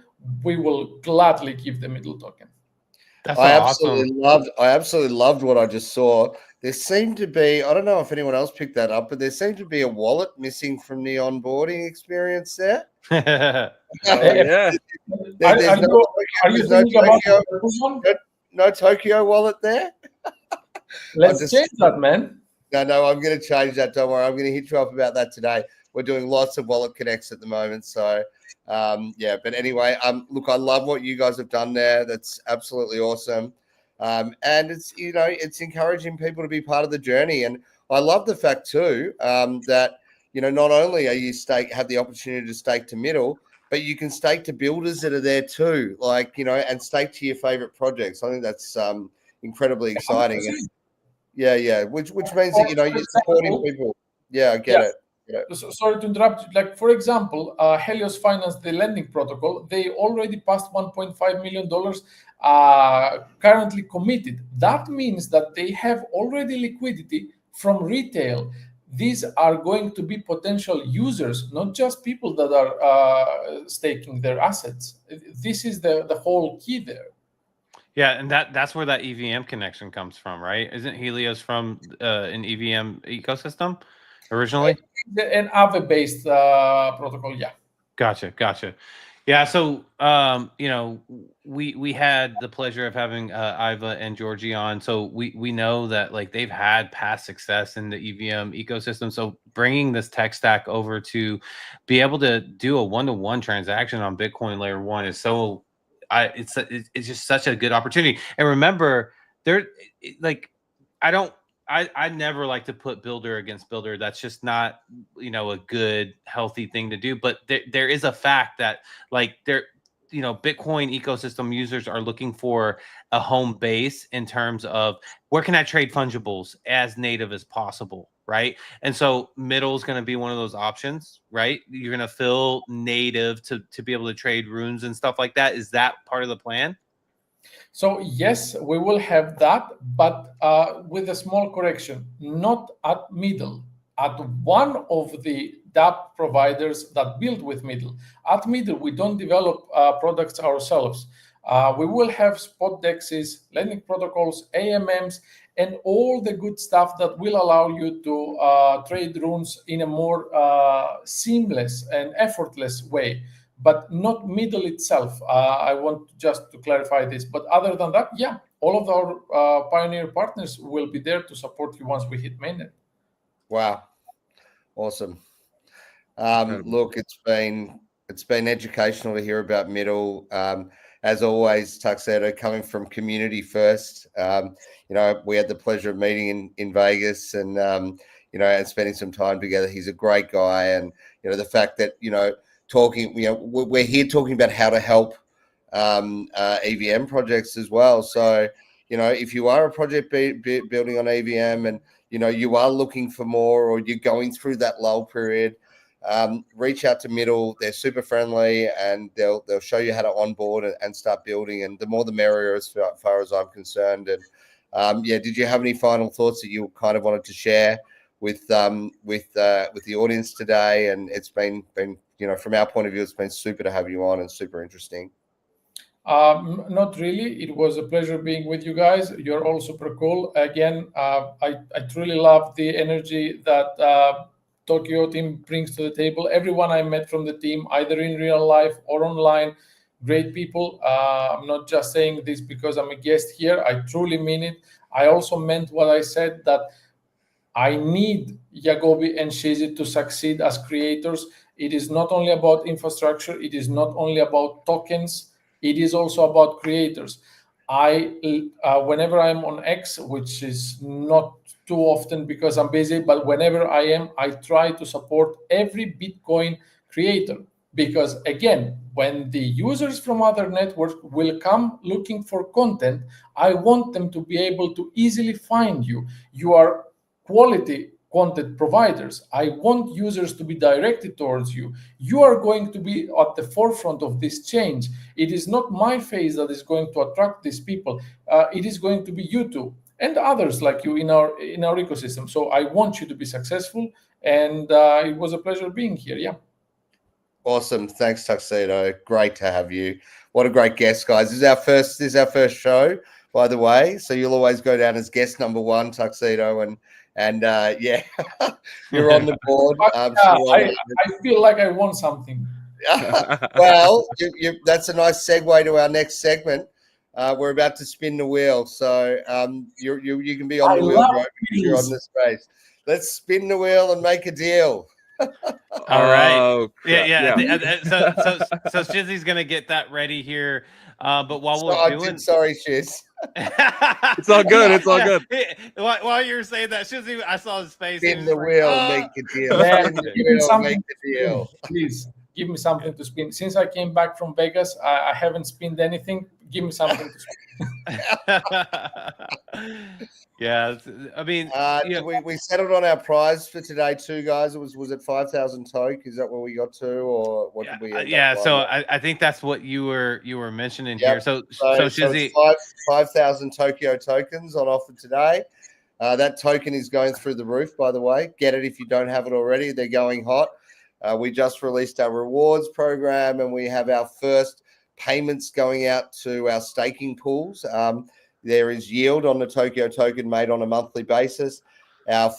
we will gladly give the middle token. That's I awesome. absolutely loved what I just saw. There seemed to be, I don't know if anyone else picked that up, but there seemed to be a wallet missing from the onboarding experience there. Oh, yeah. Are you thinking about no Tokyo wallet there? Let's change that, man. No, I'm going to change that. Don't worry. I'm going to hit you up about that today. We're doing lots of wallet connects at the moment. So, yeah. But anyway, look, I love what you guys have done there. That's absolutely awesome. And it's, it's encouraging people to be part of the journey. And I love the fact too, that, not only are you have the opportunity to stake to middle, but you can stake to builders that are there too, like, and stake to your favorite projects. I think that's incredibly exciting. And, yeah. Which means that, you're supporting people. Yeah, I get it. Yeah. Sorry to interrupt you. Like, for example, Helios Finance, the lending protocol, they already passed $1.5 million currently committed. That means that they have already liquidity from retail. These are going to be potential users, not just people that are staking their assets. This is the whole key there. Yeah, and that's where that EVM connection comes from, right? Isn't Helios from an EVM ecosystem originally? An Aave-based protocol, yeah. Gotcha. Yeah, so we had the pleasure of having Iva and Georgie on, so we know that like they've had past success in the EVM ecosystem. So bringing this tech stack over to be able to do a one-to-one transaction on Bitcoin Layer 1 is so it's just such a good opportunity. And remember, I never like to put builder against builder. That's just not, a good, healthy thing to do. But there is a fact that Bitcoin ecosystem users are looking for a home base in terms of where can I trade fungibles as native as possible, right? And so middle is going to be one of those options, right? You're going to fill native to be able to trade runes and stuff like that. Is that part of the plan? So yes, we will have that, but with a small correction, not at middle, at one of the dApp providers that build with middle. At middle, we don't develop products ourselves. We will have spot dexes, lending protocols, AMMs, and all the good stuff that will allow you to trade runes in a more seamless and effortless way. But not middle itself. I want just to clarify this. But other than that, yeah, all of our pioneer partners will be there to support you once we hit mainnet. Wow, awesome. Look, it's been educational to hear about middle. As always, Tuxedo coming from community first. We had the pleasure of meeting in Vegas and and spending some time together. He's a great guy, and the fact that talking, we're here talking about how to help EVM projects as well. So, if you are a project building on EVM and, you are looking for more or you're going through that lull period, reach out to MIDL. They're super friendly, and they'll show you how to onboard and start building. And the more the merrier, as far as I'm concerned. And yeah, did you have any final thoughts that you kind of wanted to share with the audience today? And it's been from our point of view, it's been super to have you on and super interesting. Not really. It was a pleasure being with you guys. You're all super cool. Again, I truly love the energy that Tokyo team brings to the table. Everyone I met from the team, either in real life or online, great people. I'm not just saying this because I'm a guest here. I truly mean it. I also meant what I said, that I need Yagobi and Shizi to succeed as creators. It is not only about infrastructure. It is not only about tokens. It is also about creators. Whenever I'm on X, which is not too often because I'm busy, but whenever I am, I try to support every Bitcoin creator. Because again, when the users from other networks will come looking for content, I want them to be able to easily find you. You are quality content providers. I want users to be directed towards you. You are going to be at the forefront of this change. It is not my face that is going to attract these people. It is going to be you two and others like you in our ecosystem. So I want you to be successful, and it was a pleasure being here. Yeah. Awesome. Thanks, Tuxedo. Great to have you. What a great guest, guys. This is our first show, by the way. So you'll always go down as guest number one, Tuxedo, and yeah, you're on the board. I feel like I won something. Well, that's a nice segue to our next segment. We're about to spin the wheel, so you can be on the wheel, bro, because you're on the space. Let's spin the wheel and make a deal. All right. Oh, Yeah. So Shizzy's gonna get that ready here. But while we're doing, sorry, Shiz. It's all good. It's all good. While you were saying that, Shizzy, I saw his face. Spin the wheel, make a deal. Man, Spin the wheel, make a deal. Please give me something to spin. Since I came back from Vegas, I haven't spinned anything. Give me something to spin. Yeah, I mean, we settled on our prize for today too, guys. It was it 5,000 toke? Is that where we got to, or what did we? So I think that's what you were mentioning here. So Shizzy, 5,000 Tokyo tokens on offer today. That token is going through the roof, by the way. Get it if you don't have it already. They're going hot. We just released our rewards program, and we have our first payments going out to our staking pools. There is yield on the Tokyo token made on a monthly basis. Our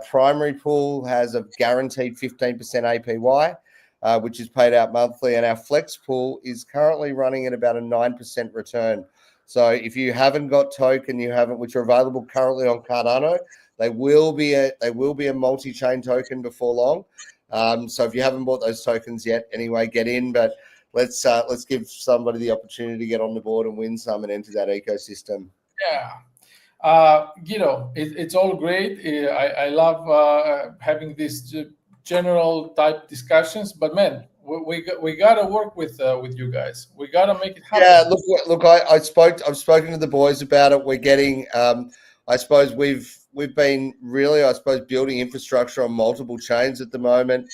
primary pool has a guaranteed 15% APY, which is paid out monthly, and our flex pool is currently running at about a 9% return. So if you haven't got token, which are available currently on Cardano, they will be a multi-chain token before long. So if you haven't bought those tokens yet, anyway, get in. But let's give somebody the opportunity to get on the board and win some and enter that ecosystem. Yeah, it's all great. I love having these general type discussions, but man, we gotta work with you guys. We gotta make it happen. Yeah, look. I've spoken to the boys about it. We're getting. I suppose we've been really, building infrastructure on multiple chains at the moment.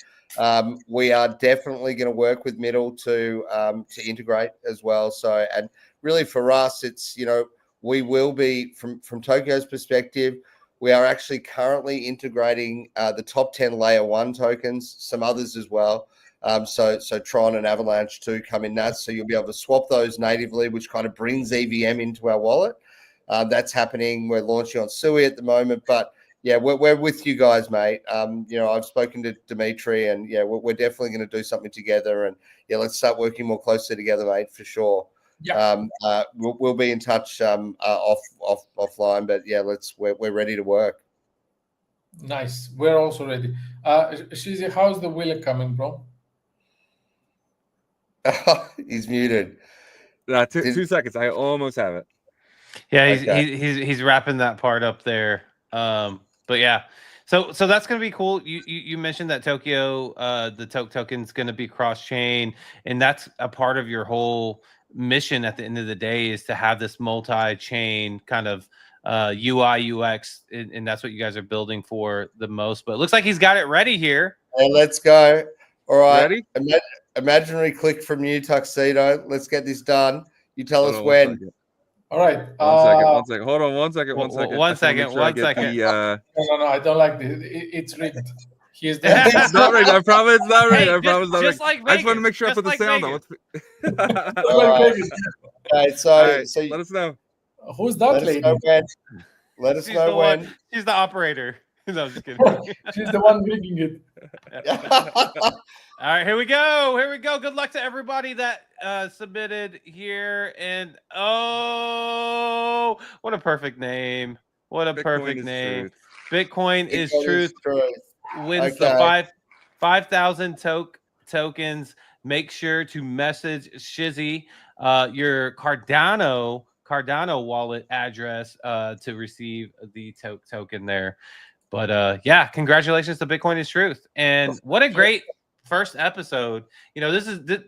We are definitely going to work with MIDL to integrate as well. So, and really for us, it's, we will be from Tokyo's perspective, we are actually currently integrating the top 10 layer 1 tokens, some others as well. So Tron and Avalanche too come in that. So you'll be able to swap those natively, which kind of brings EVM into our wallet. That's happening. We're launching on Sui at the moment, but yeah, we're with you guys, mate. I've spoken to Dimitri, and yeah, we're definitely going to do something together. And yeah, let's start working more closely together, mate, for sure. Yeah. We'll be in touch offline, but yeah, we're ready to work. Nice. We're also ready. Shizi, how's the wheel coming, bro? He's muted. 2 seconds. I almost have it. Yeah, Okay. he's wrapping that part up there. But yeah, so that's gonna be cool. You mentioned that Tokyo, the token's gonna be cross chain, and that's a part of your whole mission at the end of the day, is to have this multi-chain kind of UI UX, and that's what you guys are building for the most. But it looks like he's got it ready here. Hey, let's go. All right. Ready? Imaginary click from you, Tuxedo. Let's get this done. You tell Hold us on when. All right. One second. Hold on. One second. One I just second, wanna make sure I one get second. the, No, I don't like this. It's rigged. He's the It's not rigged. I promise it's not rigged. Hey, I promise it's not just rigged. like I just want to Vegas, make sure I just put the like sound on. Vegas. All right. Okay, so All right, so let us know. Who's that let us lady? know when. Let us She's know the when. one. She's the operator. No, I'm just kidding. She's the one rigging it. All right, here we go. Here we go. Good luck to everybody that submitted here. And oh, what a perfect name. What a perfect name. Truth. Bitcoin is Bitcoin truth. truth. Wins Okay. the 5,000 tokens. Make sure to message Shizzy your Cardano wallet address to receive the token there. But yeah, congratulations to Bitcoin is Truth. And what a great first episode. You know, this is the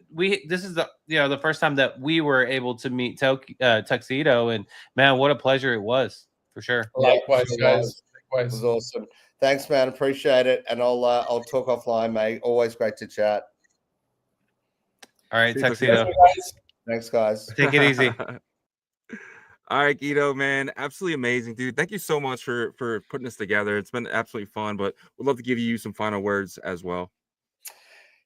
the first time that we were able to meet Tuxedo, and man, what a pleasure it was, for sure. Likewise, Yeah, guys. it was awesome. Thanks, man. Appreciate it. And I'll talk offline, mate. Always great to chat. All right, See you, Tuxedo. Thanks, guys. Take it easy. All right, Guido, man, absolutely amazing, dude. Thank you so much for putting this together. It's been absolutely fun, but we'd love to give you some final words as well.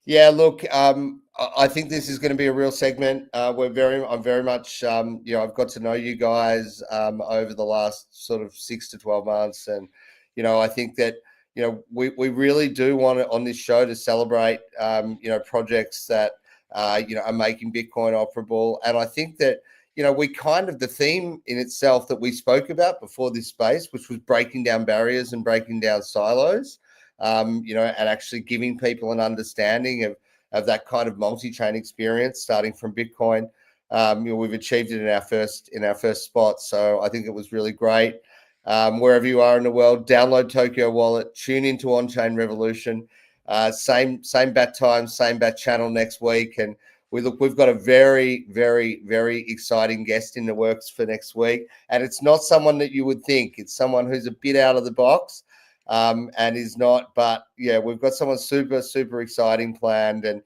Yeah, look, I think this is going to be a real segment. I'm very much, I've got to know you guys over the last sort of 6 to 12 months, and I think that we really do want to, on this show, to celebrate projects that are making Bitcoin operable, and I think that we kind of, the theme in itself that we spoke about before this space, which was breaking down barriers and breaking down silos, and actually giving people an understanding of that kind of multi-chain experience starting from Bitcoin. We've achieved it in our first spot. So I think it was really great. Wherever you are in the world, download Tokyo Wallet, tune into OnChain Revolution. Same bat time, same bat channel next week. And we've got a very, very, very exciting guest in the works for next week. And it's not someone that you would think. It's someone who's a bit out of the box and is not. But yeah, we've got someone super, super exciting planned. And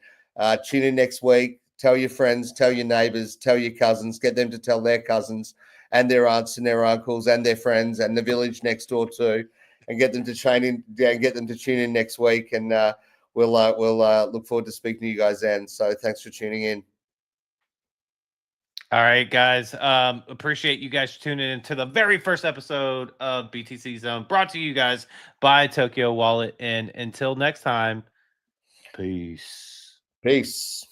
tune in next week. Tell your friends, tell your neighbors, tell your cousins, get them to tell their cousins and their aunts and their uncles and their friends and the village next door too, and get them to tune in next week. And we'll look forward to speaking to you guys then. So thanks for tuning in. All right, guys. Appreciate you guys tuning in to the very first episode of BTC Zone, brought to you guys by Tokyo Wallet. And until next time, peace. Peace.